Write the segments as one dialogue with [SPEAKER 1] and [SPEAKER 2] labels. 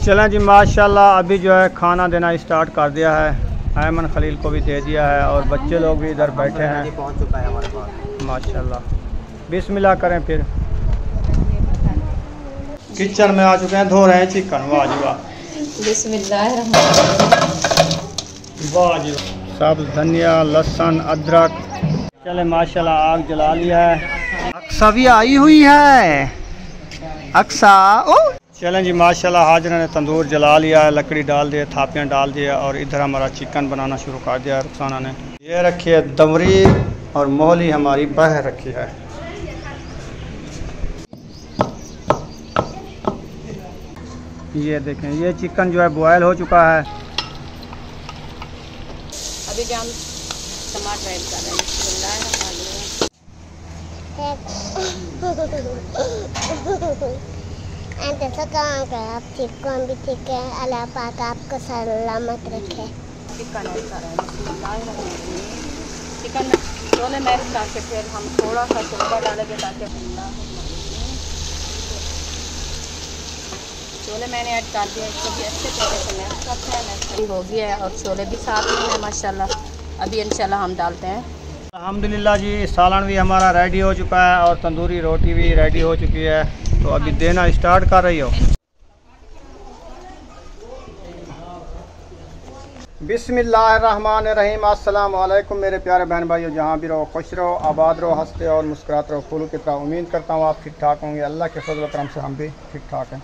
[SPEAKER 1] चलें जी माशाल्लाह अभी जो है खाना देना स्टार्ट कर दिया है। अयमन खलील को भी दे दिया है और बच्चे लोग भी इधर बैठे हैं।
[SPEAKER 2] पहुंच चुका है हमारे पास
[SPEAKER 1] माशाल्लाह। बिस्मिल्लाह करें फिर। किचन में आ चुके हैं, धो रहे हैं चिकन। वाह जी वाह,
[SPEAKER 3] बिस्मिल्लाह।
[SPEAKER 1] वाह जी, सब धनिया लहसुन अदरक। चले माशाल्लाह आग जला लिया है। अक्सा भी आई हुई है। अक्सा ओ चलें जी माशाल्लाह हाजरा ने तंदूर जला लिया है, लकड़ी डाल दिए, थापियाँ डाल दिए और इधर हमारा चिकन बनाना शुरू कर दिया है रुखसाना ने। ये रखी है दमरी और मोहली हमारी बह रखी है। ये देखें ये चिकन जो है बॉयल हो चुका है।
[SPEAKER 3] अभी जो हम टमाटर ऐड कर रहे हैं।
[SPEAKER 4] आप चिकन भी ठीक है। अल्लाह पाक आपको सलामत रखे।
[SPEAKER 3] चिकन ऐड कर रहे हैं। चिकन में छोले मैरिनेट करके फिर हम थोड़ा सा शोरबा डालेंगे ताकि छोले मैंने ऐड कर दिया। इसको भी अच्छे तरीके से मैश करते हैं। मैश हो गया है और छोले भी साथ में है माशाल्लाह। अभी इंशाल्लाह हम डालते हैं।
[SPEAKER 1] अल्हम्दुलिल्लाह जी सालन भी हमारा रेडी हो चुका है और तंदूरी रोटी भी रेडी हो चुकी है। तो अभी देना स्टार्ट कर रही हो। बिस्मिल्लाहिर्रहमानिर्रहीम। अस्सलाम वालेकुम मेरे प्यारे बहन भाइयों, जहाँ भी रहो खुश रहो, आबाद रहो, हंसते और मुस्कुराते रहो। फूलों की तरह उम्मीद करता हूँ आप ठीक ठाक होंगे। अल्लाह के फजल करम से हम भी ठीक ठाक हैं।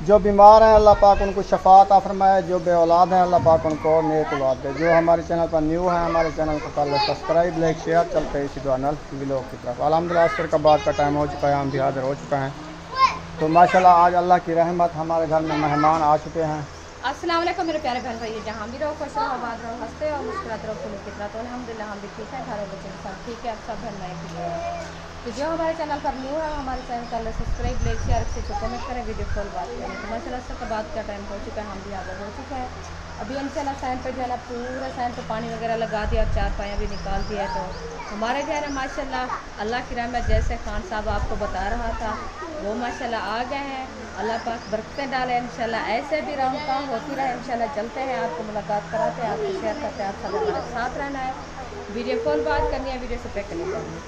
[SPEAKER 1] जो बीमार हैं अल्लाह पाक उनको शफात अता फरमाए। जो बे औलाद हैं अल्लाह पाक उनको नेक औलाद दे। जो हमारे चैनल पर न्यू है हमारे चैनल को कर ले सब्सक्राइब, लाइक, शेयर। चलते हैं इसी दुआ नल व्लॉग की तरफ। अल्हम्दुलिल्लाह असर का बाद का टाइम हो चुका है, हम भी हाजिर हो चुका हैं। तो माशाल्लाह आज अल्लाह की रहमत हमारे घर में मेहमान आ चुके हैं।
[SPEAKER 3] अस्सलाम वालेकुम मेरे प्यारे बहन भाई, जहाँ भी रहो खुश रहो, आबाद रहो, हंसते और मुस्कुराते रहो फूलों की तरह। तो अल्हम्दुलिल्लाह हम भी ठीक है, घर बच्चे के साथ ठीक है। अब सब बहन भाई ठीक है। तो जो हमारे चैनल पर न्यू है हमारे चैनल का सब्सक्राइब, लाइक, शेयर से कमेंट करें, वीडियो कॉल बात करें। तो माशाल्लाह असर का बाद का टाइम हो चुका है, हम भी हाजिर हो चुके हैं। अभी इंशाल्लाह सैन पर जो है ना पूरा सैन पर पानी वगैरह लगा दिया और चार पाया भी निकाल दिया। तो हमारे जो है ना माशाल्लाह अल्लाह की रहमत जैसे खान साहब आपको बता रहा था वो माशाल्लाह आ गए हैं। अल्लाह पाक बरकतें डाले इंशाल्लाह। ऐसे भी रौनक काम होती रहे इंशाल्लाह। चलते हैं आपको मुलाकात कराते हैं, आपको शेयर करते हैं। आप सब हमारे साथ रहना है, वीडियो कॉल बात करनी है, वीडियो से पे करनी चाहिए।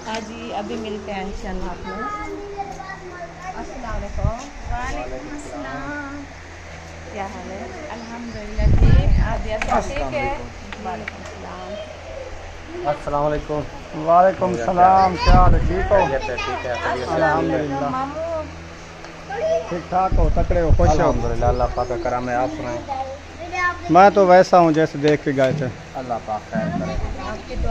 [SPEAKER 3] हाँ जी अभी मिलते हैं इंशाल्लाह आप लोग। अस्सलाम वालेकुम। वालेकुम अस्सलाम। क्या हाल है? अल्हम्दुलिल्लाह ठीक। आप ठीक है? वालेकुम अस्सलाम।
[SPEAKER 2] अस्सलाम वालेकुम।
[SPEAKER 1] वालेकुम सलाम। क्या हाल है? ठीक हो?
[SPEAKER 2] ठीक है
[SPEAKER 1] अल्हम्दुलिल्लाह ठीक ठाक हो, तकड़े हो, खुश हो?
[SPEAKER 2] अल्हम्दुलिल्लाह अल्लाह पाक का करम है। आप सुनाएं।
[SPEAKER 1] मैं तो वैसा हूँ जैसे देख के गए थे।
[SPEAKER 2] अल्लाह पाक खैर करे।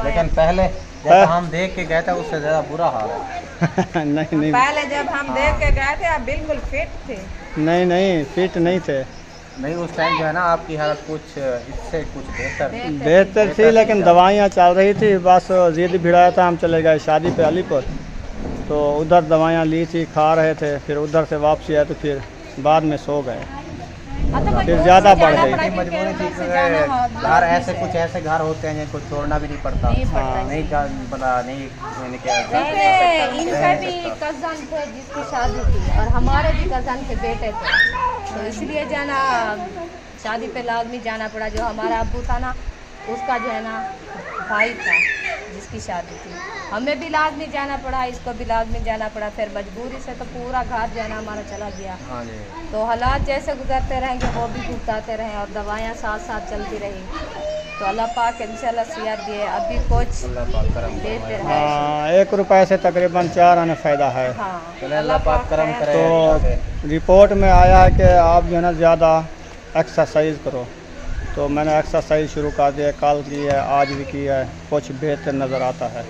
[SPEAKER 2] लेकिन पहले जब हम देख के गए थे उससे ज़्यादा बुरा हाल है।
[SPEAKER 1] नहीं
[SPEAKER 3] पहले जब हम देख के गए थे आप बिल्कुल फिट थे।
[SPEAKER 1] नहीं फिट नहीं थे।
[SPEAKER 2] नहीं उस टाइम जो है ना आपकी हालत कुछ इससे कुछ
[SPEAKER 1] बेहतर थी, लेकिन दवाइयाँ चल रही थी। बस जिद भिड़ाया था, हम चले गए शादी पे अलीपुर। तो उधर दवाइयाँ ली थी, खा रहे थे। फिर उधर से वापसी आए तो फिर बाद में सो गए, फिर ज़्यादा बढ़ गई।
[SPEAKER 2] मजबूरी थी। घर ऐसे कुछ ऐसे घर होते हैं जिनको छोड़ना भी नहीं पड़ता। नहीं पता नहीं
[SPEAKER 3] इनका भी कज़न थे जिसकी शादी थी और हमारे भी कज़न के बेटे थे। तो इसलिए जाना शादी पे लाजमी जाना पड़ा। जो हमारा अब्बू था ना उसका जो है ना भाई था जिसकी शादी थी, हमें भी लाजमी जाना पड़ा, इसको भी लाजमी जाना पड़ा। फिर मजबूरी से तो पूरा घर जो है ना हमारा चला गया। तो हालात जैसे गुजरते रहेंगे वो भी भुगताते रहें और दवाइयाँ साथ साथ चलती रही। तो अल्लाह पाक इंशाल्लाह सेहत दिए। अभी कुछ देते रहे।
[SPEAKER 1] 1 रुपये से तकरीबन 4 आने फ़ायदा है।
[SPEAKER 3] हाँ
[SPEAKER 2] अल्लाह पाक करम करे।
[SPEAKER 1] तो रिपोर्ट में आया है कि आप जो है ना ज़्यादा एक्सरसाइज करो। तो मैंने एक्सरसाइज शुरू कर दिया, कल की है, आज भी की है, कुछ बेहतर नज़र आता है।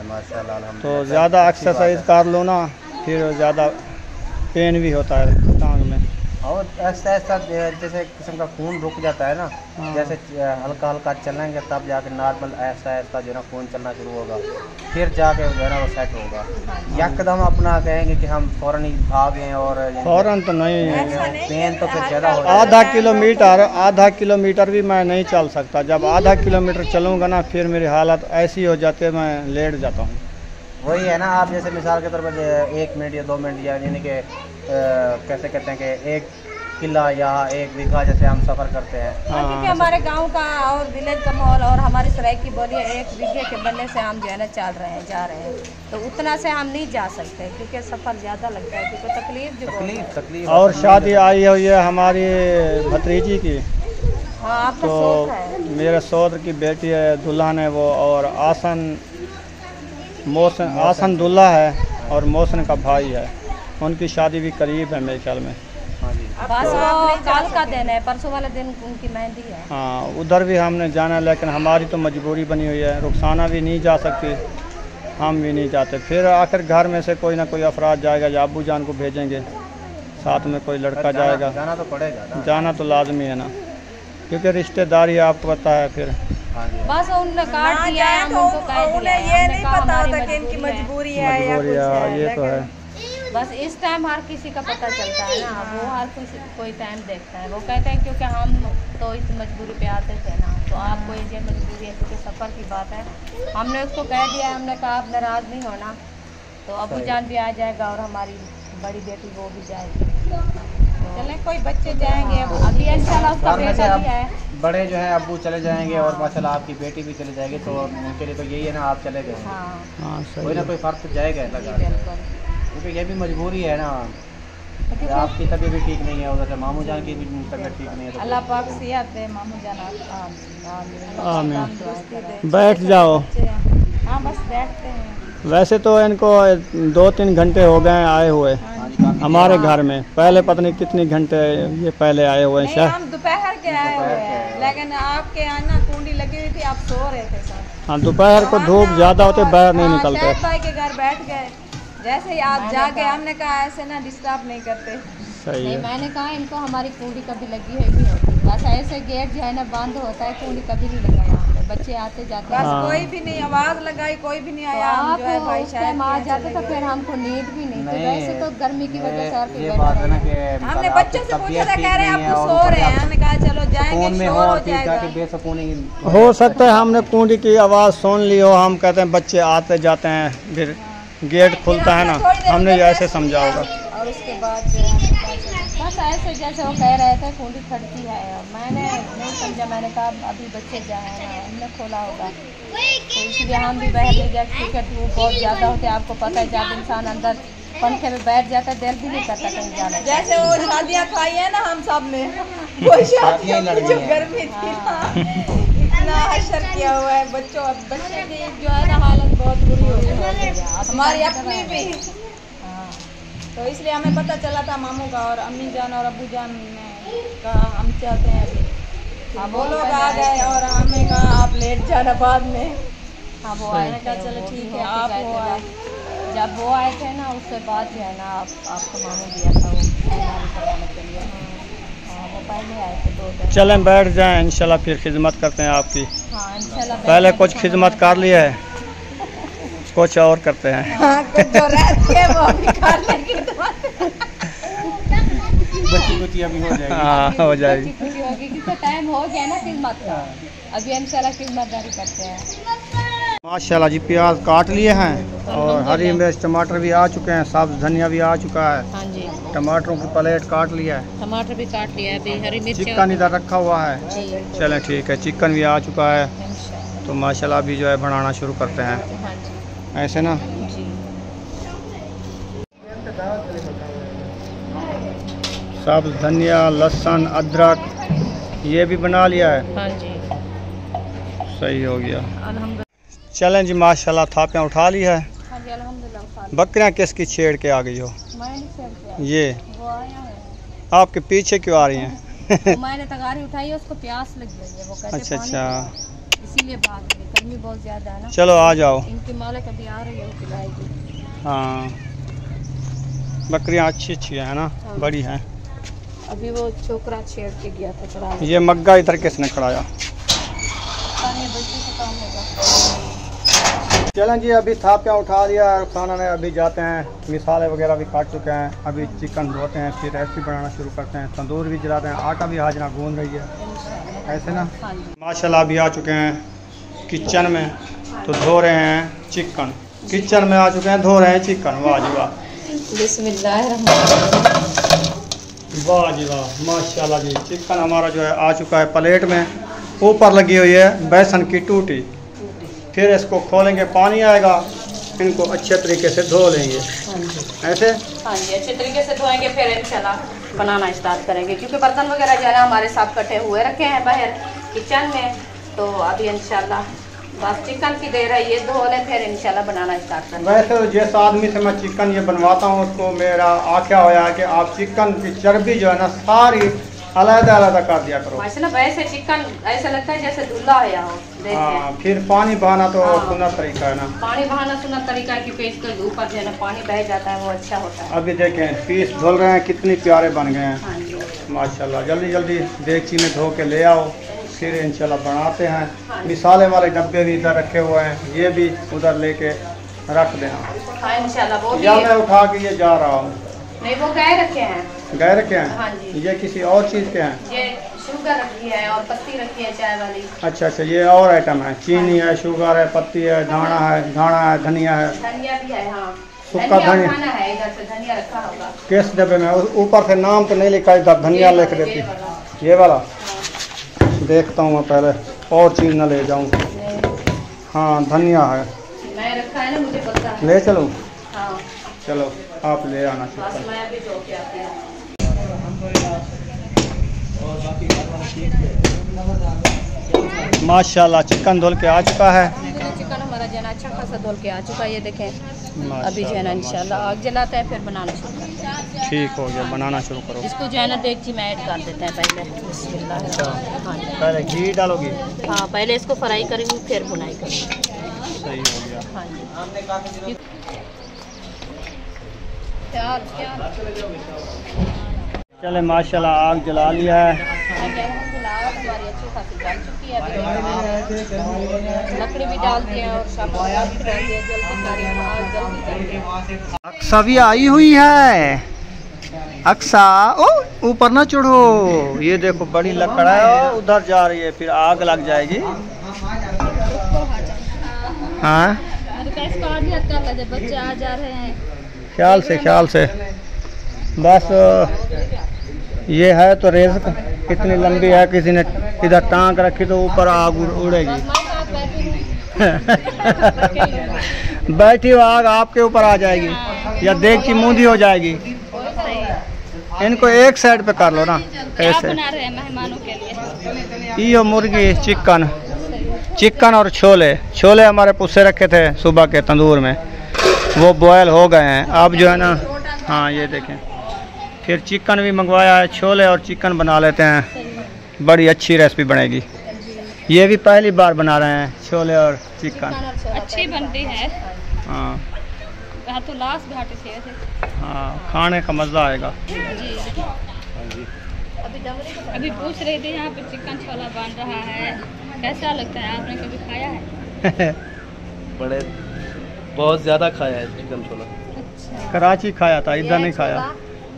[SPEAKER 2] माशाल्लाह।
[SPEAKER 1] तो ज़्यादा एक्सरसाइज कर लो ना फिर ज़्यादा पेन भी होता है टांग में।
[SPEAKER 2] और ऐसा ऐसा जैसे किस्म का खून रुक जाता है ना। जैसे हल्का हल्का चलेंगे तब जाके नॉर्मल ऐसा ऐसा जो है ना खून चलना शुरू होगा, फिर जाके जो है ना वो सेट होगा। यकदम अपना कहेंगे कि हम फ़ौरन ही भागें और
[SPEAKER 1] फ़ौरन तो नहीं,
[SPEAKER 2] पेन तो फिर ज़्यादा हो।
[SPEAKER 1] आधा किलोमीटर भी मैं नहीं चल सकता। जब आधा किलोमीटर चलूँगा ना फिर मेरी हालत ऐसी हो जाती है मैं लेट जाता हूँ।
[SPEAKER 2] वही है ना, आप जैसे मिसाल के तौर पर 1 मिनट या 2 मिनट या यानी कि कैसे कहते हैं कि 1 किला या 1 बीघा जैसे हम सफ़र करते हैं।
[SPEAKER 3] क्योंकि हमारे गांव का और विलेज का माहौल और हमारी सराइकी बोली 1 बीघे के बनने से हम जो है ना चल रहे हैं, जा रहे हैं, तो उतना से हम नहीं जा सकते क्योंकि सफ़र ज़्यादा लगता है, क्योंकि तकलीफ जो
[SPEAKER 2] तकलीफ
[SPEAKER 1] और शादी आई हुई है हमारी भतीजी की।
[SPEAKER 3] हाँ, आपका
[SPEAKER 1] तो
[SPEAKER 3] सोच है।
[SPEAKER 1] मेरे सौदर की बेटी है, दुल्हन है वो, और आसन दुल्हा है और मौसन का भाई है। उनकी शादी भी करीब है मेरे ख्याल में।
[SPEAKER 2] हाँ जी,
[SPEAKER 3] बस वो कल का दिन है, परसों वाले दिन उनकी मेहंदी है।
[SPEAKER 1] हाँ, उधर भी हमने जाना है, लेकिन हमारी तो मजबूरी बनी हुई है। रुखसाना भी नहीं जा सकती, हम भी नहीं जाते। फिर आखिर घर में से कोई ना कोई अफराद जाएगा, या अब्बू जान को भेजेंगे, साथ में कोई लड़का जाएगा।
[SPEAKER 2] जाना तो पड़ेगा ना,
[SPEAKER 1] जाना तो लाजमी है ना, क्योंकि रिश्तेदारी आपको पता है। फिर
[SPEAKER 2] हाँ जी,
[SPEAKER 3] बस उनने काट दिया है, हम उनको कह दिया।
[SPEAKER 5] उन्हें ये नहीं पता होता कि इनकी मजबूरी है या कुछ है,
[SPEAKER 1] ये तो है।
[SPEAKER 3] बस इस टाइम हर किसी का पता चलता है ना, वो हर कोई टाइम देखता है। वो कहते हैं क्योंकि हम तो इस मजबूरी पे आते थे ना, तो आपको ये मजबूरी है क्योंकि सफ़र की बात है। हमने उसको कह दिया, हमने कहा आप नाराज़ नहीं होना, तो अब्बू जान भी आ जाएगा और हमारी बड़ी बेटी वो भी जाएगी।
[SPEAKER 5] चले कोई बच्चे जाएंगे
[SPEAKER 3] अभी इंशाल्लाह उसका
[SPEAKER 2] घर में से
[SPEAKER 3] बेटा
[SPEAKER 2] अब
[SPEAKER 3] भी है।
[SPEAKER 2] बड़े जो है अब्बू चले जाएंगे और माशाल्लाह आपकी बेटी भी चली जाएगी, तो उनके लिए तो यही है ना, आप चले गए।
[SPEAKER 3] हाँ,
[SPEAKER 1] हाँ,
[SPEAKER 2] कोई
[SPEAKER 1] सही
[SPEAKER 2] ना
[SPEAKER 1] है।
[SPEAKER 2] कोई फ़र्क तो जाएगा लगा,
[SPEAKER 3] बिल्कुल।
[SPEAKER 2] क्योंकि ये भी मजबूरी है ना। तो आपकी तबीयत भी ठीक नहीं है, उधर से मामू जान की भी तबीयत ठीक नहीं है, तो
[SPEAKER 5] अल्लाह पाक सेहत दे मामू जान।
[SPEAKER 1] आमीन। बैठ जाओ।
[SPEAKER 5] हाँ बस बैठते हैं।
[SPEAKER 1] वैसे तो इनको 2-3 घंटे हो गए आए हुए
[SPEAKER 2] हाँ जी, काफ़ी
[SPEAKER 1] हमारे घर में। पहले पता नहीं कितनी घंटे ये पहले आए हुए हैं
[SPEAKER 5] नहीं,
[SPEAKER 1] शायद।
[SPEAKER 5] हम दोपहर के आए हुए हैं, लेकिन आपके यहाँ ना कुंडी लगी हुई थी, आप सो रहे थे सर।
[SPEAKER 1] हाँ, दोपहर को धूप ज़्यादा होते बाहर नहीं निकलते।
[SPEAKER 5] शायद भाई के घर बैठ गए, जैसे ही आप जाके हमने कहा ऐसे ना डिस्टर्ब नहीं करते।
[SPEAKER 1] सही
[SPEAKER 3] नहीं,
[SPEAKER 1] है।
[SPEAKER 3] मैंने कहा इनको हमारी कुंडी कभी लगी है भी होती, बस ऐसे गेट जो है ना बंद होता है, कुंडी कभी नहीं लगाया हमने। बच्चे आते जाते
[SPEAKER 5] बस
[SPEAKER 1] हाँ।
[SPEAKER 5] कोई भी नहीं आवाज लगाई, कोई भी नहीं
[SPEAKER 3] तो
[SPEAKER 5] आया। हम
[SPEAKER 3] आप
[SPEAKER 5] जो है भाई
[SPEAKER 3] उस
[SPEAKER 5] शायद
[SPEAKER 3] टाइम आ
[SPEAKER 5] यहाँ
[SPEAKER 3] जाते
[SPEAKER 5] चले
[SPEAKER 3] तो
[SPEAKER 5] गए।
[SPEAKER 3] फिर हमको नींद भी नहीं थी।
[SPEAKER 2] नहीं,
[SPEAKER 3] वैसे तो गर्मी की वजह से आप
[SPEAKER 2] ये बात है ना कि
[SPEAKER 5] हमने
[SPEAKER 2] आपकी
[SPEAKER 5] बच्चों से पूछा
[SPEAKER 2] तबीयत
[SPEAKER 5] था,
[SPEAKER 2] ठीक
[SPEAKER 5] कह रहे हैं
[SPEAKER 2] नहीं है
[SPEAKER 5] आप
[SPEAKER 2] और
[SPEAKER 5] सो
[SPEAKER 2] ऊपर
[SPEAKER 5] रहे
[SPEAKER 2] से
[SPEAKER 5] हैं। हमने कहा चलो
[SPEAKER 2] फोन
[SPEAKER 5] जाएंगे,
[SPEAKER 2] में हो
[SPEAKER 5] शोर हो
[SPEAKER 2] और फिर
[SPEAKER 5] जाएगा।
[SPEAKER 2] जाके बेसुकूनी
[SPEAKER 1] हो सकता है हमने कुंडी की आवाज़ सुन ली हो। हम कहते हैं बच्चे आते जाते हैं, फिर गेट खुलता है ना, हमने ऐसे समझा होगा।
[SPEAKER 5] और उसके बाद जो है
[SPEAKER 3] बस ऐसे जैसे वो कह रहे थे कुंडी खड़की है, मैंने नहीं समझा। मैंने कहा अभी बच्चे जाए ना, हमने खोला होगा, तो इसलिए हम भी बाहर नहीं गए क्योंकि धूप बहुत ज़्यादा होती है। आपको पता है जब इंसान अंदर पंखे में बैठ जाता है, दिल भी नहीं करता कहीं जाने का।
[SPEAKER 5] जैसे वो शादियाँ खाई है ना हम सब ने, वो शादियाँ
[SPEAKER 2] लड़की
[SPEAKER 5] जो
[SPEAKER 2] हैं।
[SPEAKER 5] गर्मी थी ना, इतना हशर किया हुआ है बच्चों।
[SPEAKER 3] बच्चे की जो है ना हालत बहुत बुरी हो गई है
[SPEAKER 5] हमारी अपनी भी। तो इसलिए हमें पता चला था मामू का और अम्मी जान और अब्बू जान ने कहा हम चाहते हैं अभी। हाँ, वो लोग आ गए और हमें कहा आप लेट जाना बाद में।
[SPEAKER 3] हाँ, वो
[SPEAKER 5] मैंने
[SPEAKER 3] आए
[SPEAKER 5] कहा
[SPEAKER 3] थे,
[SPEAKER 5] चलो
[SPEAKER 3] वो
[SPEAKER 5] ठीक
[SPEAKER 3] भी
[SPEAKER 5] है,
[SPEAKER 3] होके
[SPEAKER 5] आप
[SPEAKER 3] गए
[SPEAKER 5] वो
[SPEAKER 3] थे।
[SPEAKER 5] आए।
[SPEAKER 3] जब वो आए थे ना, उसके बाद जो है ना आपको मामू दिया था वो तैयारी करवाने के लिए। हाँ, वो पहले आए थे 2 दिन।
[SPEAKER 1] चलें बैठ जाएं, इंशाल्लाह फिर खिदमत करते हैं आपकी।
[SPEAKER 3] हाँ, इंशाल्लाह
[SPEAKER 1] पहले कुछ खिदमत कर लिया है, कुछ और करते हैं।
[SPEAKER 5] हाँ, कुछ जो रहती है वो अभी कर लेंगे।
[SPEAKER 2] बच्ची कुछ अभी हो जाएगी।
[SPEAKER 1] हाँ, हो जाएगी।
[SPEAKER 3] खुशी होगी कि टाइम हो गया ना खिदमत का। अभी इंशाल्लाह खिदमतदारी करते हैं।
[SPEAKER 1] माशाल्लाह जी, प्याज काट लिए हैं और हरी मिर्च टमाटर भी आ चुके हैं, सब्ज धनिया भी आ चुका है,
[SPEAKER 3] हाँ जी,
[SPEAKER 1] टमाटरों की प्लेट काट लिया है,
[SPEAKER 3] टमाटर भी काट लिया है, अभी हरी मिर्च
[SPEAKER 1] चिकन इधर रखा हुआ है।
[SPEAKER 3] जी,
[SPEAKER 1] चलें ठीक है, चिकन भी आ चुका है।
[SPEAKER 3] इंशाल्लाह।
[SPEAKER 1] तो माशाल्लाह अभी जो है बनाना शुरू करते हैं
[SPEAKER 3] हाँ जी,
[SPEAKER 1] ऐसे ना।
[SPEAKER 3] जी।
[SPEAKER 1] सब्ज धनिया, लहसुन, अदरक ये भी बना लिया है।
[SPEAKER 3] हाँ जी,
[SPEAKER 1] सही हो गया।
[SPEAKER 3] अल्हम्दुलिल्लाह।
[SPEAKER 1] चलें जी, माशाल्लाह थापियाँ उठा ली है।
[SPEAKER 3] हाँ जी, अल्हम्दुलिल्लाह उठा लिया।
[SPEAKER 1] बकरियाँ किसकी छेड़ के आ गई हो?
[SPEAKER 3] मैंने सेव किया,
[SPEAKER 1] ये
[SPEAKER 3] वो आया है।
[SPEAKER 1] आपके पीछे क्यों आ रही हैं?
[SPEAKER 3] वो मैंने तगारी उठाई है, उसको प्यास लगी हुई है, वो कहते
[SPEAKER 1] अच्छा
[SPEAKER 3] पानी
[SPEAKER 1] अच्छा,
[SPEAKER 3] पिलाओ। इसीलिए भाग गई, गर्मी बहुत ज़्यादा है ना।
[SPEAKER 1] चलो आ जाओ।
[SPEAKER 3] इनकी मालिक अभी आ रही है, वो पिलाएगी।
[SPEAKER 1] हाँ, बकरियाँ अच्छी अच्छी हैं ना, बड़ी हैं।
[SPEAKER 3] अभी वो छोकरा छेड़ के गया था चढ़ाने।
[SPEAKER 1] ये मग्गा इधर किसने खड़ाया?
[SPEAKER 3] पानी बच्चे से काम होगा।
[SPEAKER 1] चलें जी, अभी थापियाँ उठा लिया है, खाना ने अभी जाते हैं, मिसाले वगैरह भी काट चुके हैं, अभी चिकन धोते हैं, फिर रेसिपी बनाना शुरू करते हैं, तंदूर भी जलाते हैं, आटा भी हाजना गूंद रही है ऐसे ना।
[SPEAKER 3] हाँ जी,
[SPEAKER 1] माशाल्लाह अभी आ चुके हैं किचन में, तो धो रहे हैं चिकन। किचन में आ चुके हैं, धो रहे हैं चिकन। वाह जी वाह।
[SPEAKER 3] बिस्मिल्लाहिर्रहमानिर्रहीम।
[SPEAKER 1] वाह जी वाह, माशाल्लाह जी। चिकन हमारा जो है आ चुका है प्लेट में। ऊपर लगी हुई है बेसन की टूटी। फिर इसको खोलेंगे, पानी आएगा, इनको अच्छे तरीके से धो लेंगे। ऐसे
[SPEAKER 3] हाँ जी, अच्छे तरीके से धोएंगे, फिर इंशाल्लाह बनाना स्टार्ट करेंगे। क्योंकि बर्तन वगैरह जो है ना हमारे साथ कटे हुए रखे हैं बाहर किचन में, तो अभी इंशाल्लाह बस चिकन की देर है, ये धो लें फिर इंशाल्लाह बनाना स्टार्ट करेंगे।
[SPEAKER 1] वैसे जिस आदमी से मैं चिकन ये बनवाता हूँ उसको मेरा आख्या होया है कि आप चिकन की चर्बी जो है ना सारी अलग-अलग कर दिया करो।
[SPEAKER 3] माशाल्लाह वैसे चिकन ऐसा लगता है जैसे धुला है हो।
[SPEAKER 1] हाँ, फिर पानी बहाना तो सुना तरीका है ना।
[SPEAKER 3] पानी बहाना सुना तरीका है कि पेस्ट कर ऊपर जो है ना पानी बह जाता है, वो अच्छा होता है।
[SPEAKER 1] अभी देखें पीस धुल रहे हैं, कितने प्यारे बन गए हैं।
[SPEAKER 3] हाँ जी,
[SPEAKER 1] माशाल्लाह। जल्दी जल्दी देगची में धो के ले आओ, फिर इंशाल्लाह बनाते हैं। मिसाले वाले डब्बे भी इधर रखे हुए हैं, ये भी उधर लेके रख देना।
[SPEAKER 3] हाँ इंशाल्लाह। वो भी
[SPEAKER 1] या मैं उठा के ये जा रहा हूँ।
[SPEAKER 3] नहीं, वो गए रखे हैं।
[SPEAKER 1] गए रखे हैं?
[SPEAKER 3] हाँ जी।
[SPEAKER 1] ये किसी और चीज़ के हैं?
[SPEAKER 3] ये शुगर रखी है और पत्ती रखी है चाय वाली।
[SPEAKER 1] अच्छा अच्छा, ये और आइटम है। चीनी है, शुगर है, पत्ती है, धाना है, धनिया है,
[SPEAKER 3] धनिया भी है। हाँ,
[SPEAKER 1] सूखा धनिया
[SPEAKER 3] खाना है, इधर से धनिया रखा होगा।
[SPEAKER 1] किस डब्बे में? ऊपर से नाम तो नहीं लिखा, इधर धनिया लिख देती। ये वाला देखता हूँ मैं पहले, और चीज़ ना ले जाऊँ। हाँ, धनिया है,
[SPEAKER 3] मैं रखा है ना, मुझे पता है।
[SPEAKER 1] ले चलूँ?
[SPEAKER 3] हाँ,
[SPEAKER 1] चलो आप ले आना।
[SPEAKER 3] बस मैं अभी धो के आती हूँ।
[SPEAKER 1] माशाल्लाह चिकन धुल के आ चुका है।
[SPEAKER 3] चिकन हमारा जो है ना अच्छा खासा धुल के आ चुका है, ये देखें। अभी जो है ना इंशाल्लाह आग जलाते हैं, फिर बनाना शुरू करते हैं।
[SPEAKER 1] ठीक हो गया, बनाना शुरू करो।
[SPEAKER 3] इसको जो है ना देगची में ऐड कर देते हैं पहले। बिस्मिल्लाह। हाँ जी,
[SPEAKER 1] पहले घी डालोगी?
[SPEAKER 3] हाँ, पहले इसको फ्राई करेंगे फिर बुनाई करेंगे।
[SPEAKER 1] सही हो गया।
[SPEAKER 3] हाँ जी,
[SPEAKER 1] चले माशाल्लाह आग जला लिया है।
[SPEAKER 3] हमारी अच्छी खासी जल चुकी है। लकड़ी भी डाल दिए और शाबाश भी डाल दिए, जल्दी सारी जल्दी।
[SPEAKER 1] अक्सा भी आई हुई है। अक्सा, ओ ऊपर ना चढ़ो, ये देखो बड़ी लकड़ है, उधर जा रही है, फिर आग लग जाएगी। हाँ,
[SPEAKER 3] बच्चे आ जा रहे हैं।
[SPEAKER 1] ख्याल से बस। ये है तो रेज़ कितनी लंबी है, किसी ने इधर टांग रखी तो ऊपर आग उड़ेगी। बैठी हो आग आपके ऊपर आ जाएगी या देख की मूंदी हो जाएगी। इनको एक साइड पे कर लो ना ऐसे।
[SPEAKER 3] मेहमानों के लिए
[SPEAKER 1] ये मुर्गी चिकन और छोले हमारे पुस्से रखे थे सुबह के तंदूर में, वो बॉयल हो गए हैं। अब जो है ना, हाँ ये देखें, फिर चिकन भी मंगवाया है। छोले और चिकन बना लेते हैं, बड़ी अच्छी रेसिपी बनेगी। ये भी पहली बार बना रहे हैं छोले और चिकन।
[SPEAKER 3] अच्छी बनती है।
[SPEAKER 1] हाँ
[SPEAKER 3] तो लास्ट घाटे से
[SPEAKER 1] हाँ, खाने का मज़ा आएगा।
[SPEAKER 3] जी। अभी पूछ रहे थे यहाँ पे चिकन छोला बन रहा है, कैसा लगता है? आपने कभी खाया है?
[SPEAKER 2] बड़े बहुत ज़्यादा खाया है चिकन छोला।
[SPEAKER 3] अच्छा।
[SPEAKER 1] कराची खाया था, इधर नहीं खाया।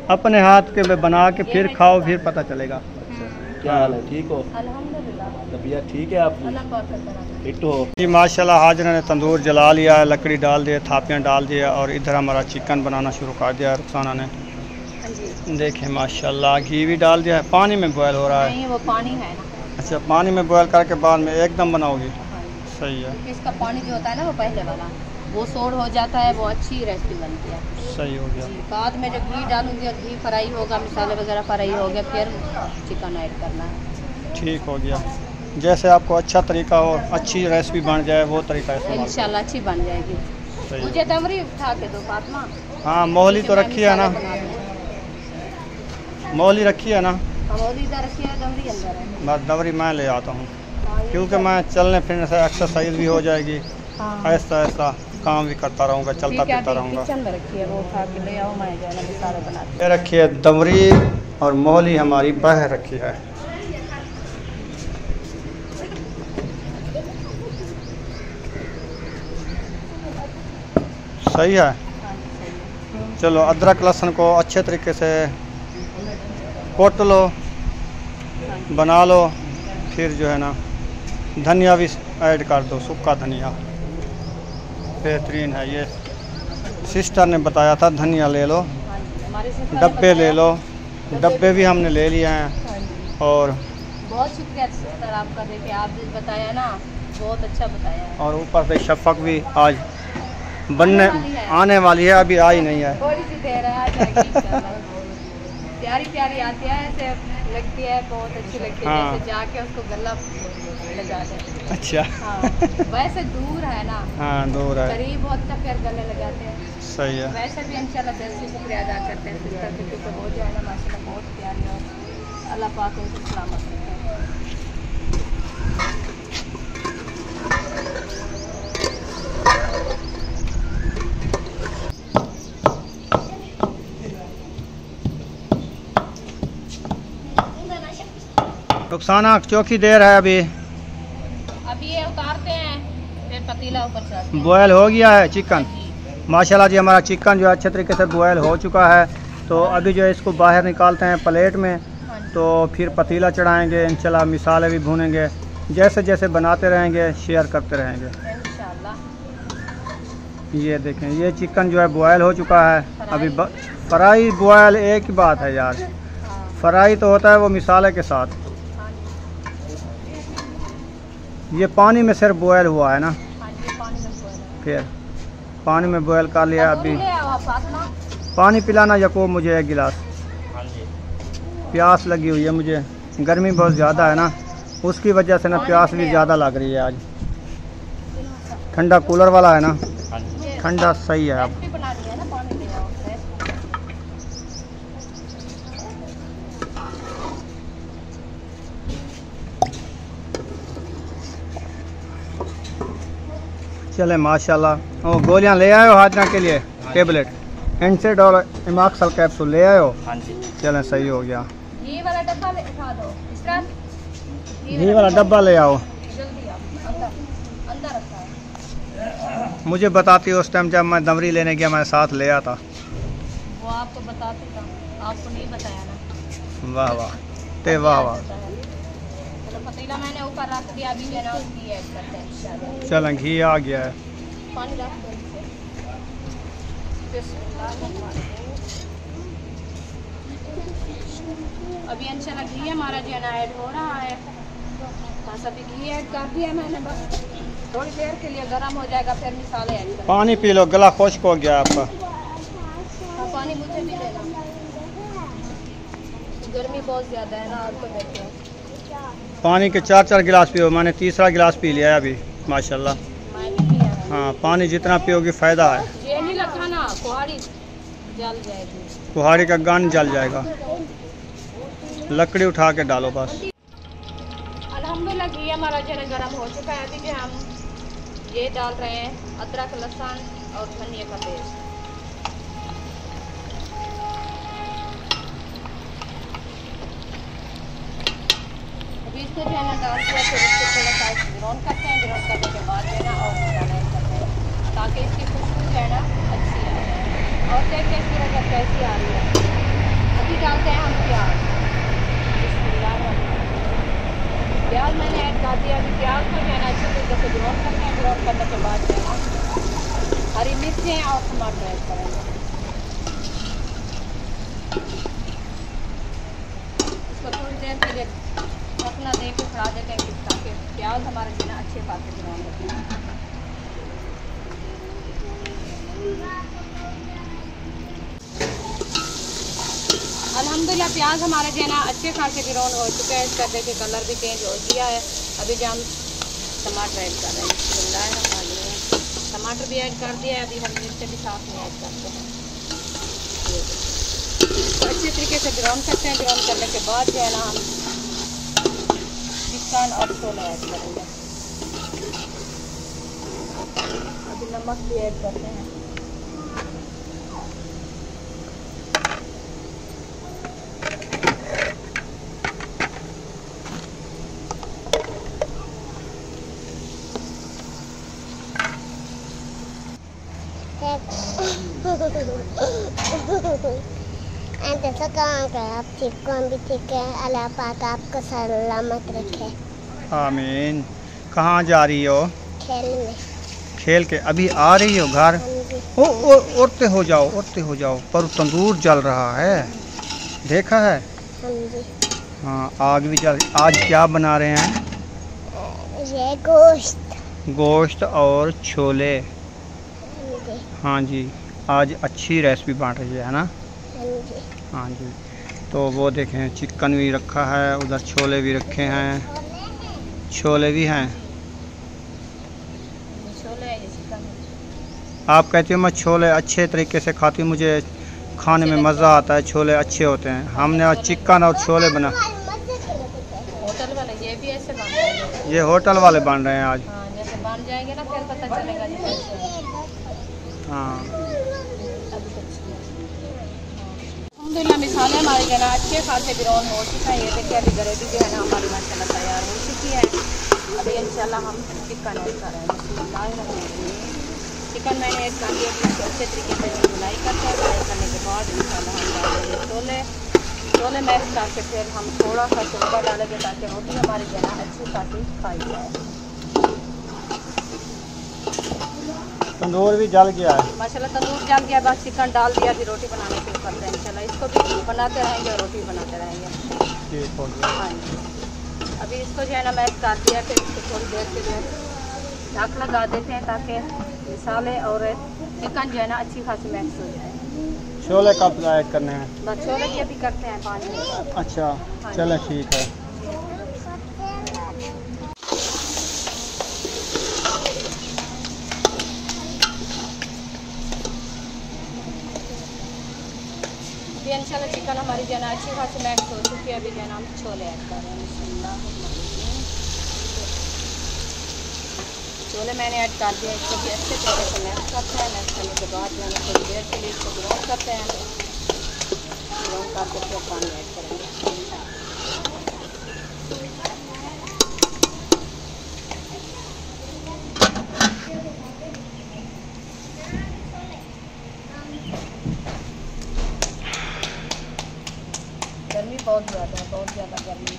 [SPEAKER 1] अपने हाथ के में बना के फिर खाओ, फिर पता चलेगा।
[SPEAKER 2] क्या हाल है? ठीक हो?
[SPEAKER 3] अल्हम्दुलिल्लाह।
[SPEAKER 2] तबीयत ठीक है आपकी? फिट हो?
[SPEAKER 1] जी माशाल्लाह, हाजिर ने तंदूर जला लिया है, लकड़ी डाल दिए, थापियाँ डाल दिए और इधर हमारा चिकन बनाना शुरू कर दिया रुखसाना ने। देखें माशाल्लाह, घी भी डाल दिया है। पानी में बॉयल हो रहा है?
[SPEAKER 3] नहीं, वो पानी है ना।
[SPEAKER 1] अच्छा, पानी में बॉयल करके बाद में एकदम बनाओगी? सही है।
[SPEAKER 3] इसका पानी जो होता है ना, वो पहले वाला वो सोड हो जाता है, वो अच्छी रेसिपी बनती है।
[SPEAKER 1] सही हो गया।
[SPEAKER 3] बाद में जब घी डालूंगी और घी फ्राई होगा, मसाले वगैरह फ्राई हो गया, फिर चिकन ऐड करना है।
[SPEAKER 1] ठीक हो गया। जैसे आपको अच्छा तरीका हो, अच्छी रेसिपी बन जाए, वो तरीका है
[SPEAKER 3] इंशाल्लाह अच्छी बन जाएगी।
[SPEAKER 1] सही।
[SPEAKER 3] मुझे तमरी उठा के दो फातिमा।
[SPEAKER 1] हाँ, मोहली तो रखी है ना? मोहली रखी है ना?
[SPEAKER 3] मोहली इधर रखी है, दमरी अंदर है।
[SPEAKER 1] बस दवरी मैं ले आता हूँ, क्योंकि मैं चलने फिरने से एक्सरसाइज भी हो जाएगी। ऐसा ऐसा काम भी करता रहूँगा, चलता फिरता रहूँगा।
[SPEAKER 3] किचन में रखी है, वो उठा के ले आओ, मैं जो है ना मसाले बनाती
[SPEAKER 1] ये रखी है दमरी और मोहली हमारी बह रखी है। सही है। चलो अदरक लहसुन को अच्छे तरीके से कोट लो, बना लो, फिर जो है ना धनिया भी ऐड कर दो, सूखा धनिया बेहतरीन है। ये सिस्टर ने बताया था, धनिया ले लो, डब्बे ले लो, डब्बे भी हमने ले लिए हैं।
[SPEAKER 3] हाँ जी,
[SPEAKER 1] और
[SPEAKER 3] बहुत शुक्रिया सर आपका, देखिए आप जो बताया ना बहुत अच्छा बताया है।
[SPEAKER 1] और ऊपर से शफक भी आज बनने आने वाली है, अभी आई नहीं है।
[SPEAKER 3] थोड़ी सी देर है, आ जाएगी इंशाल्लाह। प्यारी प्यारी आती है, ऐसे लगती है, बहुत अच्छी लगती है।
[SPEAKER 1] हाँ।
[SPEAKER 3] जैसे जाके उसको गला लगा दें।
[SPEAKER 1] अच्छा।
[SPEAKER 3] हाँ, वैसे दूर है ना,
[SPEAKER 1] हाँ दूर है,
[SPEAKER 3] करीब होता फिर गले लगाते हैं।
[SPEAKER 1] सही है।
[SPEAKER 3] वैसे भी इंशाल्लाह दिल से शुक्रिया अदा करते हैं सिस्टर के, क्योंकि वो जो है ना माशाल्लाह बहुत प्यारी और अल्लाह पाक उनको सलामत रखे।
[SPEAKER 1] रुखसाना चौकी देर है अभी
[SPEAKER 3] ये उतारते हैं, फिर पतीला ऊपर चढ़ाते हैं।
[SPEAKER 1] बॉयल हो गया है चिकन। माशाल्लाह जी हमारा चिकन जो है अच्छे तरीके से बॉयल हो चुका है। तो अभी जो है इसको बाहर निकालते हैं प्लेट में, तो फिर पतीला चढ़ाएंगे, इंशाल्लाह मिसाले भी भूनेंगे। जैसे जैसे बनाते रहेंगे शेयर करते रहेंगे
[SPEAKER 3] इंशाल्लाह।
[SPEAKER 1] ये देखें, ये चिकन जो है बॉयल हो चुका है। अभी फ्राई बॉयल एक ही बात है यार, फ्राई तो होता है वो मिसाले के साथ। ये पानी में सिर्फ बॉयल हुआ है ना, फिर पानी में बॉयल कर लिया। अभी पानी पिलाना यको मुझे एक गिलास, प्यास लगी हुई है मुझे, गर्मी बहुत ज़्यादा है ना, उसकी वजह से ना प्यास भी ज़्यादा लग रही है आज। ठंडा कूलर वाला है ना, ठंडा सही है। अब चले माशाल्लाह। और गोलियां ले आए हो हाजना के लिए, टेबलेट एंसेड और इमाक्सल कैप्सूल ले आए हो?
[SPEAKER 2] हाँ जी।
[SPEAKER 1] चलें सही हो गया।
[SPEAKER 3] ये वाला डब्बा उठा दो,
[SPEAKER 1] ये वाला डब्बा ले आओ।
[SPEAKER 3] जल्दी आओ, अंदर रखा है।
[SPEAKER 1] मुझे बताती उस टाइम जब मैं दमरी लेने गया, मैं साथ ले आता।
[SPEAKER 3] वो आपको बताते था, आपको नहीं बताया ना।
[SPEAKER 1] वाह वाह ते वाह वाह।
[SPEAKER 3] चलो पतीला मैंने ऊपर रख दिया, अभी जो ना उसकी ऐड करते हैं इंशाल्लाह।
[SPEAKER 1] चलें घी आ गया है।
[SPEAKER 3] पानी रख दो नीचे। बिस्मिल्लाह। अभी इंशाल्लाह घी हमारा जो है ना ऐड हो रहा है। बस अभी घी ऐड कर दिया मैंने, बस थोड़ी देर के लिए गर्म हो जाएगा, फिर मिसाले ऐड करेंगे।
[SPEAKER 1] पानी पी लो, गला खुश्क हो गया आपका।
[SPEAKER 3] हाँ, पानी मुझे भी लेना, गर्मी बहुत ज़्यादा है ना, आपको देखो।
[SPEAKER 1] पानी के 4-4 गिलास पियो, मैंने तीसरा गिलास पी लिया है अभी माशाल्लाह।
[SPEAKER 3] मैं भी पिया है।
[SPEAKER 1] हाँ, पानी जितना पियोगे फ़ायदा है।
[SPEAKER 3] ये नहीं लगता ना, कुहाड़ी जल जाएगी,
[SPEAKER 1] कुहाड़ी का गन जल जाएगा। लकड़ी उठा के डालो बस।
[SPEAKER 3] अल्हम्दुलिल्लाह घी हमारा जो है गर्म हो चुका है। अभी जो हम ये डाल रहे हैं अदरक, लहसुन और धनिया का पेस्ट। अभी इसको जो है ना डाल दिया, फिर इसको थोड़ा सा ग्राउंड करते हैं। ग्राउंड करने के बाद जो है ना और मसाला ऐड करते हैं, ताकि इसकी खुशबू जो है ना अच्छी आ जाए। और देखते हैं इसकी नज़र कैसी आ रही है। अभी डालते हैं हम प्याज। प्याज मैंने ऐड कर दिया। अभी प्याज को जो है ना अच्छे तरीके से ग्राउंड करते हैं। ग्राउंड करने के बाद जो है ना हरी मिर्चें और टमाटर ऐड करेंगे। इसको थोड़ी देर के लिए ढकना दे के खड़ा देते हैं, ताकि प्याज हमारे जो है ना अच्छे खाते ग्राउंड होते हैं। अल्हम्दुलिल्लाह प्याज हमारे जो है ना अच्छे खासे ग्राउंड हो चुके हैं। इसका देखिए कलर भी चेंज हो गया है। अभी जो हम टमाटर ऐड कर रहे हैं, टमाटर भी ऐड कर दिया है। अभी हम मिर्च भी साथ में ऐड करते हैं। तो अच्छे तरीके से ग्राउंड करते हैं। ग्राउंड करने के बाद जो है ना हम चिकन और छोले ऐड करेंगे। अभी नमक भी ऐड करते हैं।
[SPEAKER 4] आप ठीक कौन भी ठीक है, अल्लाह पाक आपको सलामत रखे।
[SPEAKER 1] आमीन। कहाँ जा रही हो?
[SPEAKER 4] खेल में।
[SPEAKER 1] खेल के अभी आ रही हो घर? उड़ते हो जाओ, उड़ते हो जाओ, पर तंदूर जल रहा है। देखा है?
[SPEAKER 4] हाँ जी।
[SPEAKER 1] हाँ, आग भी चल। आज क्या बना रहे हैं?
[SPEAKER 4] ये गोश्त।
[SPEAKER 1] गोश्त और छोले।
[SPEAKER 4] हाँ जी।
[SPEAKER 1] हाँ जी, आज अच्छी रेसिपी बन रही है ना?
[SPEAKER 4] हाँ जी।
[SPEAKER 1] हाँ जी। तो वो देखें, चिकन भी रखा है, उधर छोले भी रखे हैं, छोले भी हैं। आप कहती हो मैं छोले अच्छे तरीके से खाती हूँ, मुझे खाने में मज़ा आता है, छोले अच्छे होते हैं। हमने आज चिकन और छोले बना।
[SPEAKER 3] होटल वाले ये भी ऐसे बन रहे हैं।
[SPEAKER 1] ये होटल वाले बन रहे हैं आज।
[SPEAKER 3] हाँ, जैसे बन जाएंगे ना फिर पता चलेगा जी कैसे।
[SPEAKER 1] हाँ,
[SPEAKER 3] अलहमदिल्ला मिसालें हमारे जो है ना अच्छे खासे ग्राउंड हो चुका है। ये देखिए अभी ग्रेवी जो है ना हमारी माशाल्लाह तैयार हो चुकी है। अभी इंशाल्लाह हम चिकन ऐड कर रहे हैं। चिकन मैंने ऐड कर दिया, इसको अच्छे तरीके से धुलाई करते हैं। धुलाई करने के बाद इंशाल्लाह हम डालेंगे छोले मैश करके फिर हम थोड़ा सा शोरबा डालेंगे ताकि रोटी हमारी जो है ना अच्छी खासी खाई जाए।
[SPEAKER 1] तंदूर भी जल गया है
[SPEAKER 3] माशाल्लाह, तंदूर जल गया, बस चिकन डाल दिया, फिर रोटी बनाने शुरू करते हैं इंशाल्लाह। इसको भी बनाते रहेंगे और रोटी बनाते रहेंगे।
[SPEAKER 1] ठीक हो गया।
[SPEAKER 3] हाँ जी, अभी इसको जो है ना मैश कर दिया, फिर इसको थोड़ी देर के लिए ढक लगा देते हैं ताकि मसाले और चिकन जो है ना अच्छी खासी मैश हो जाए।
[SPEAKER 1] छोले कब ऐड करने हैं?
[SPEAKER 3] बस छोले की अभी करते हैं 5 मिनट बाद।
[SPEAKER 1] अच्छा, चलें ठीक है।
[SPEAKER 3] अभी इंशाल्लाह चिकन हमारी जो है ना अच्छी खासी मैश हो चुकी है। अभी जो है ना हम छोले ऐड कर रहे हैं। छोले मैंने ऐड कर दिया, इसको भी अच्छे तरीके से मैश करते हैं। मैश करने के बाद जो है ना थोड़ी देर के लिए इसको ग्राउंड करते हैं। ग्राउंड करके फिर पानी ऐड करेंगे। गर्मी बहुत ज़्यादा गर्मी।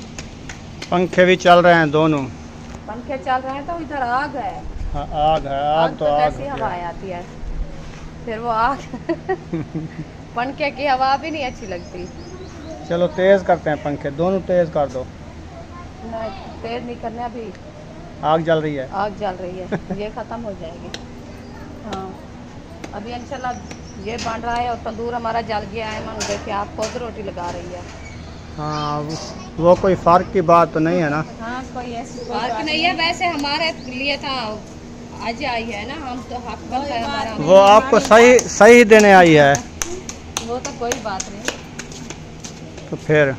[SPEAKER 1] पंखे भी चल रहे हैं दोनों।
[SPEAKER 3] पंखे चल रहे हैं तो इधर आग है।
[SPEAKER 1] हाँ, आग है। आग तो आग
[SPEAKER 3] कैसी हवा आती है, फिर वो आग पंखे की हवा भी नहीं अच्छी लगती।
[SPEAKER 1] चलो तेज़ करते हैं पंखे, दोनों तेज़ कर दो।
[SPEAKER 3] नहीं, तेज नहीं करने, अभी
[SPEAKER 1] आग जल रही है।
[SPEAKER 3] आग जल रही है, ये ख़त्म हो जाएगी। हाँ, अभी इंशाल्लाह ये बन रहा है और तंदूर हमारा जल गया है। मन देखिए आप खुद रोटी लगा रही है।
[SPEAKER 1] हाँ, वो कोई फ़र्क की बात तो नहीं है ना?
[SPEAKER 3] हाँ, कोई ऐसी फर्क नहीं है। वैसे हमारे लिए था आज आई है ना, हम तो हक बनता है हमारा।
[SPEAKER 1] वो आपको सही देने आई है।
[SPEAKER 3] वो तो कोई बात नहीं।
[SPEAKER 1] तो फिर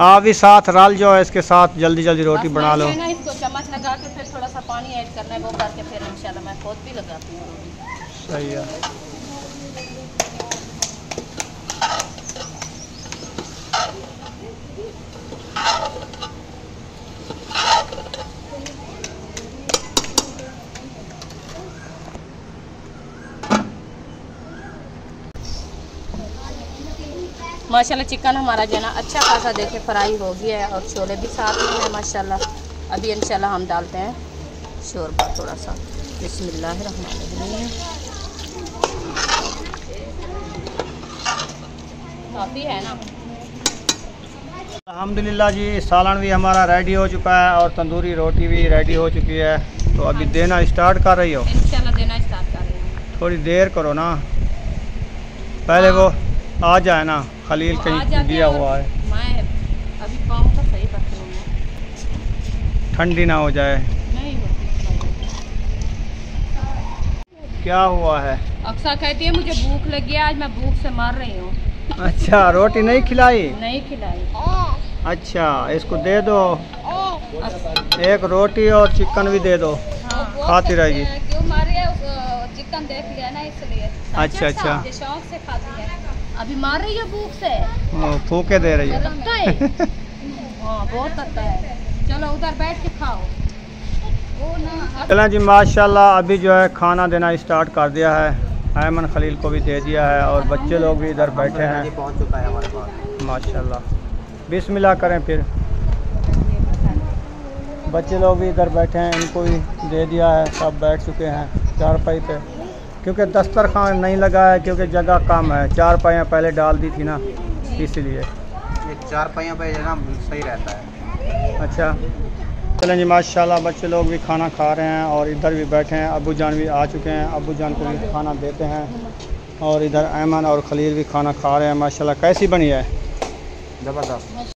[SPEAKER 1] आप भी साथ रल जाओ, इसके साथ जल्दी जल्दी रोटी
[SPEAKER 3] बस
[SPEAKER 1] बना लो।
[SPEAKER 3] ना इसको चम्मच लगा के फिर थोड़ा सा पानी ऐड करना है, वो करके फिर इंशाल्लाह मैं खुद भी लगाती हूँ रोटी।
[SPEAKER 1] सही है।
[SPEAKER 3] माशाल्लाह चिकन हमारा जो है ना अच्छा खासा देखे फ्राई हो गया है और छोले भी साथ में है माशाल्लाह। अभी इंशाल्लाह हम डालते हैं शोरबा थोड़ा सा। बिस्मिल्लाहिर्रहमानिर्रहीम। काफ़ी है ना।
[SPEAKER 1] अल्हम्दुलिल्लाह जी, सालन भी हमारा रेडी हो चुका है और तंदूरी रोटी भी रेडी हो चुकी है। तो अभी देना स्टार्ट कर रही हो?
[SPEAKER 3] इंशाल्लाह देना स्टार्ट कर रही हूँ।
[SPEAKER 1] थोड़ी देर करो ना, पहले वो आ जाए ना। खलील कहीं दिया हुआ है,
[SPEAKER 3] मैं अभी पाँव तो सही रख रही हूँ,
[SPEAKER 1] ठंडी ना हो जाए।
[SPEAKER 3] नहीं होती।
[SPEAKER 1] क्या हुआ है?
[SPEAKER 3] अक्सर कहती है मुझे भूख लगी है, आज मैं भूख से मर रही हूँ।
[SPEAKER 1] अच्छा, रोटी नहीं खिलाई?
[SPEAKER 3] नहीं खिलाई।
[SPEAKER 1] अच्छा, इसको दे दो एक रोटी और चिकन भी दे दो।
[SPEAKER 3] हाँ,
[SPEAKER 1] खाती रहेगी।
[SPEAKER 3] क्यों मार रही है? चिकन देख लिया ना इसलिए।
[SPEAKER 1] अच्छा अच्छा,
[SPEAKER 3] ये शौक से खाती है। अभी मार रही है भूख से,
[SPEAKER 1] फूके दे रही है।
[SPEAKER 3] लगता है। हाँ, बहुत लगता है। चलो उधर बैठ के खाओ। वो ना
[SPEAKER 1] चलें जी, माशाल्लाह अभी जो है खाना देना स्टार्ट कर दिया है। अयमन खलील को भी दे दिया है और बच्चे लोग भी इधर बैठे हैं।
[SPEAKER 2] पहुंच चुका है हमारे पास
[SPEAKER 1] माशाल्लाह। बिस्मिल्लाह करें फिर। बच्चे लोग भी इधर बैठे हैं, इनको भी दे दिया है। सब बैठ चुके हैं चारपाई पे, क्योंकि दस्तरखान नहीं लगा है, क्योंकि जगह कम है। चारपाइयाँ पहले डाल दी थी ना, इसीलिए।
[SPEAKER 2] ये 4 पहियों पे जो है ना सही रहता है।
[SPEAKER 1] अच्छा चलें जी, माशाल्लाह बच्चे लोग भी खाना खा रहे हैं और इधर भी बैठे हैं। अब्बू जान भी आ चुके हैं, अब्बू जान को भी खाना देते हैं। और इधर ऐमन और खलील भी खाना खा रहे हैं। माशाल्लाह कैसी बनी है?
[SPEAKER 2] ज़बरदस्त।